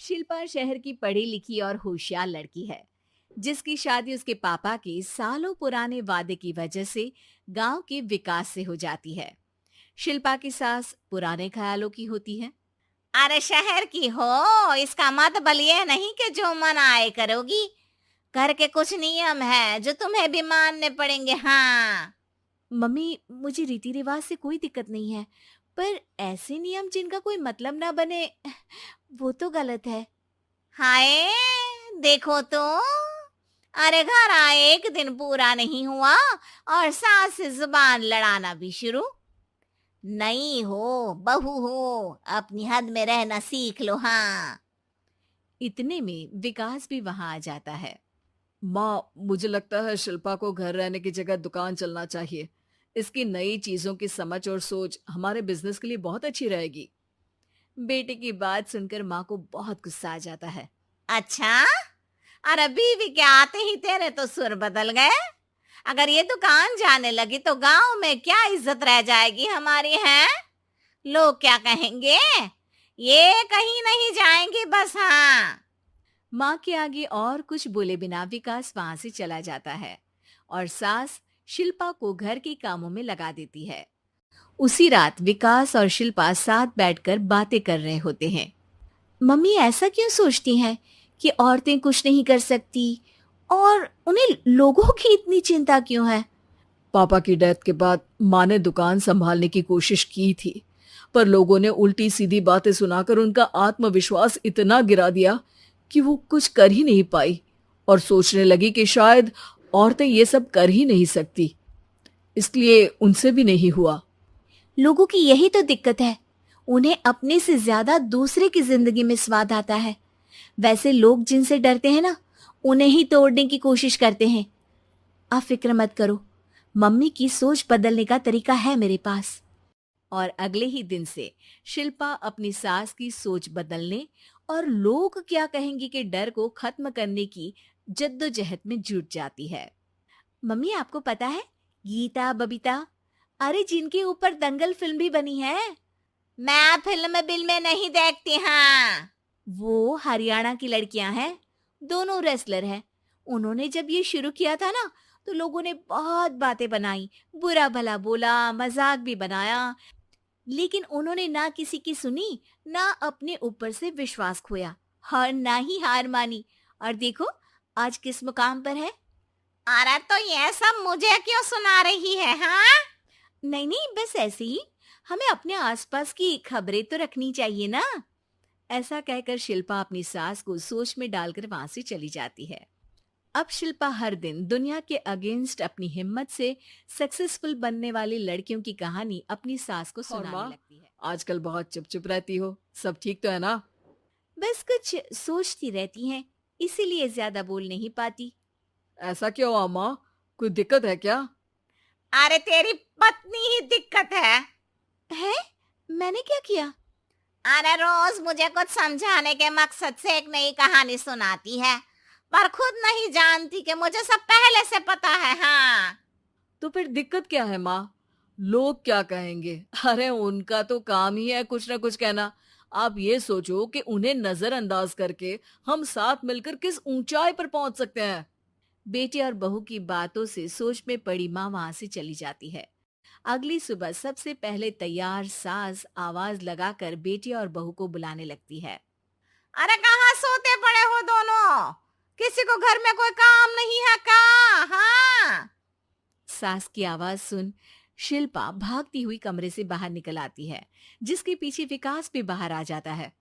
शिल्पा शहर की पढ़ी लिखी और होशियार लड़की है, जिसकी शादी उसके पापा के सालों पुराने वादे की वजह से गांव के विकास से हो जाती है। शिल्पा की सास पुराने ख्यालों की होती है। अरे शहर की हो, इसका मतलब ये नहीं कि जो मन आए करोगी। घर के कुछ नियम है जो तुम्हें भी मानने पड़ेंगे। हाँ। मम्मी, मुझे रीति रिवाज से कोई दिक्कत नहीं है, पर ऐसे नियम जिनका कोई मतलब ना बने, वो तो गलत है। हाय, देखो तो। अरे घर आए एक दिन पूरा नहीं हुआ और सास से जुबान लड़ाना भी शुरू। नहीं हो, बहू हो, अपनी हद में रहना सीख लो। हाँ। इतने में विकास भी वहां आ जाता है। माँ, मुझे लगता है शिल्पा को घर रहने की जगह दुकान चलना चाहिए। इसकी नई चीजों की समझ और सोच हमारे बिजनेस के लिए बहुत अच्छी रहेगी। बेटे की बात सुनकर माँ को बहुत गुस्सा आ जाता है। अच्छा, अरे बीवी के आते ही तेरे तो सुर बदल गए। अगर ये दुकान जाने लगी तो गांव में क्या इज्जत रह जाएगी हमारी है। लोग क्या कहेंगे। ये कहीं नहीं जाएंगी बस। हाँ। माँ के आगे और कुछ बोले बिना विकास वहां से चला जाता है और सास शिल्पा को घर के कामों में लगा देती है। उसी रात विकास और शिल्पा साथ बैठकर बातें कर रहे होते हैं। मम्मी ऐसा क्यों सोचती हैं कि औरतें कुछ नहीं कर सकती, और उन्हें लोगों की इतनी चिंता क्यों है? पापा की डेथ के बाद माँ ने दुकान संभालने की कोशिश की थी, पर लोगों ने उल्टी सीधी बातें सुनाकर उनका आत्मविश्वास इतना गिरा दिया कि वो कुछ कर ही नहीं पाई और सोचने लगी कि शायद औरतें ये सब कर ही नहीं सकती। इसलिए उनसे भी नहीं हुआ। लोगों की यही तो दिक्कत है, उन्हें अपने से ज्यादा दूसरे की जिंदगी में स्वाद आता है। वैसे लोग जिनसे डरते हैं ना, उन्हें ही तोड़ने की कोशिश करते हैं। आप फिक्र मत करो, मम्मी की सोच बदलने का तरीका है मेरे पास। और अगले ही दिन से शिल्पा अपनी सास की सोच बदलने और लोग क्या कहेंगे के डर को खत्म करने की जद्दोजहद में जुट जाती है। मम्मी, आपको पता है, गीता बबीता, अरे जिनके ऊपर दंगल फिल्म भी बनी है, मैं फिल्म बिल में नहीं देखती। हाँ। वो हरियाणा की लड़कियां हैं। दोनों रेसलर हैं। उन्होंने जब ये शुरू किया था ना, तो लोगों ने बहुत बातें बनाई, बुरा भला बोला, मजाक भी बनाया, लेकिन उन्होंने ना किसी की सुनी, ना अपने ऊपर से विश्वास खोया और ना ही हार मानी। और देखो आज किस मुकाम पर है। अरे तो ये सब मुझे क्यों सुना रही है। हाँ। नहीं नहीं, बस ऐसे ही, हमें अपने आसपास की खबरें तो रखनी चाहिए ना। ऐसा कहकर शिल्पा अपनी सास को सोच में डालकर वहां से चली जाती है। अब शिल्पा हर दिन दुनिया के अगेंस्ट अपनी हिम्मत से सक्सेसफुल बनने वाली लड़कियों की कहानी अपनी सास को और सुनाने माँ, लगती है। आजकल बहुत चुप चुप रहती हो, सब ठीक तो है ना? बस कुछ सोचती रहती हैं, इसीलिए ज्यादा बोल नहीं पाती। ऐसा क्यों हुआ माँ? कोई दिक्कत है क्या? अरे तेरी पत्नी ही दिक्कत है। है? मैंने क्या किया? अरे रोज मुझे कुछ समझाने के मकसद से एक नई कहानी सुनाती है, पर खुद नहीं जानती कि मुझे सब पहले से पता है। हाँ। तो फिर दिक्कत क्या है माँ? लोग क्या कहेंगे? अरे उनका तो काम ही है कुछ ना कुछ कहना। आप ये सोचो कि उन्हें नजरअंदाज करके हम साथ मिलकर किस ऊंचाई पर पहुंच सकते हैं। बेटे और बहू की बातों से सोच में पड़ी माँ वहां से चली जाती है। अगली सुबह सबसे पहले तैयार सास आवाज लगाकर बेटे और बहू को बुलाने लगती है। अरे कहाँ सोते पड़े हो दोनों? किसी को घर में कोई काम नहीं है क्या? हाँ। सास की आवाज सुन शिल्पा भागती हुई कमरे से बाहर निकल आती है, जिसके पीछे विकास भी बाहर आ जाता है।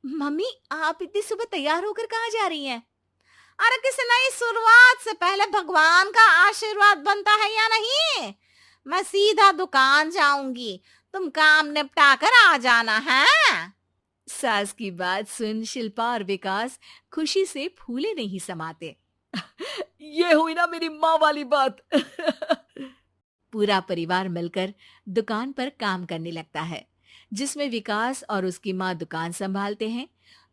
मम्मी, आप इतनी सुबह तैयार होकर कहाँ जा रही हैं? अरे किसी नई शुरुआत से पहले भगवान का आशीर्वाद बनता है या नहीं? मैं सीधा दुकान जाऊंगी, तुम काम निपटा कर आ जाना है। सास की बात सुन शिल्पा और विकास खुशी से फूले नहीं समाते। ये हुई ना मेरी माँ वाली बात। पूरा परिवार मिलकर दुकान पर काम करने लगता है, जिसमें विकास और उसकी माँ दुकान संभालते हैं,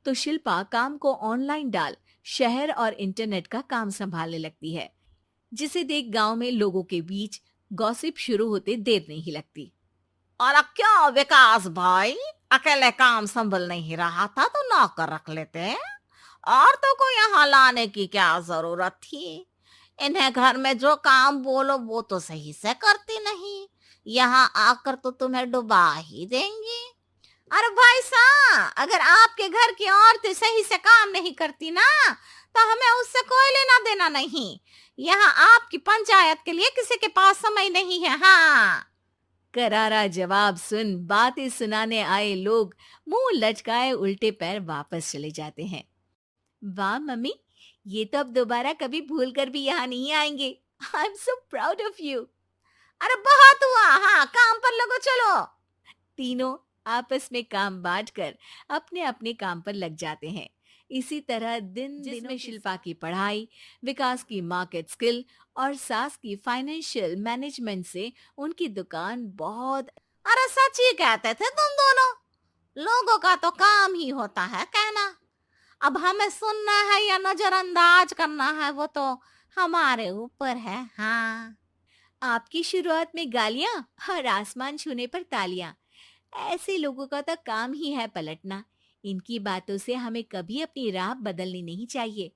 तो शिल्पा काम को ऑनलाइन डाल शहर और इंटरनेट का काम संभालने लगती है, जिसे देख गांव में लोगों के बीच गॉसिप शुरू होते देर नहीं लगती। और अब क्या विकास भाई, अकेले काम संभल नहीं रहा था तो नौकर रख लेते, और तो को यहाँ लाने की क्या जरूरत थी। इन्हें घर में जो काम बोलो वो तो सही से करती नहीं, यहाँ आकर तो तुम्हें डुबा ही देंगी। अरे भाई साहब, अगर आपके घर की औरतें सही से काम नहीं करती ना, तो हमें उससे कोई लेना देना नहीं। यहाँ आपकी पंचायत के लिए किसी के पास समय नहीं है। हाँ, करारा जवाब सुन बातें सुनाने आए लोग मुंह लटकाए उल्टे पैर वापस चले जाते हैं। वाह मम्मी, ये तो अब दोबारा कभी भूल कर भी यहाँ नहीं आएंगे। I am so proud of you. अरे बहुत हुआ, हाँ काम पर लगो चलो। तीनों आपस में काम बांटकर अपने अपने काम पर लग जाते हैं। इसी तरह दिन में शिल्पा की पढ़ाई, विकास की मार्केट स्किल और सास की फाइनेंशियल मैनेजमेंट से उनकी दुकान बहुत। अरे सच ही कहते थे तुम दोनों, लोगों का तो काम ही होता है कहना। अब हमें सुनना है या नजरअंदाज करना है वो तो हमारे ऊपर है। हाँ, आपकी शुरुआत में गालियां और आसमान छूने पर तालियां, ऐसे लोगों का तो काम ही है पलटना। इनकी बातों से हमें कभी अपनी राह बदलनी नहीं चाहिए,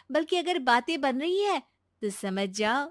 बल्कि अगर बातें बन रही है तो समझ जाओ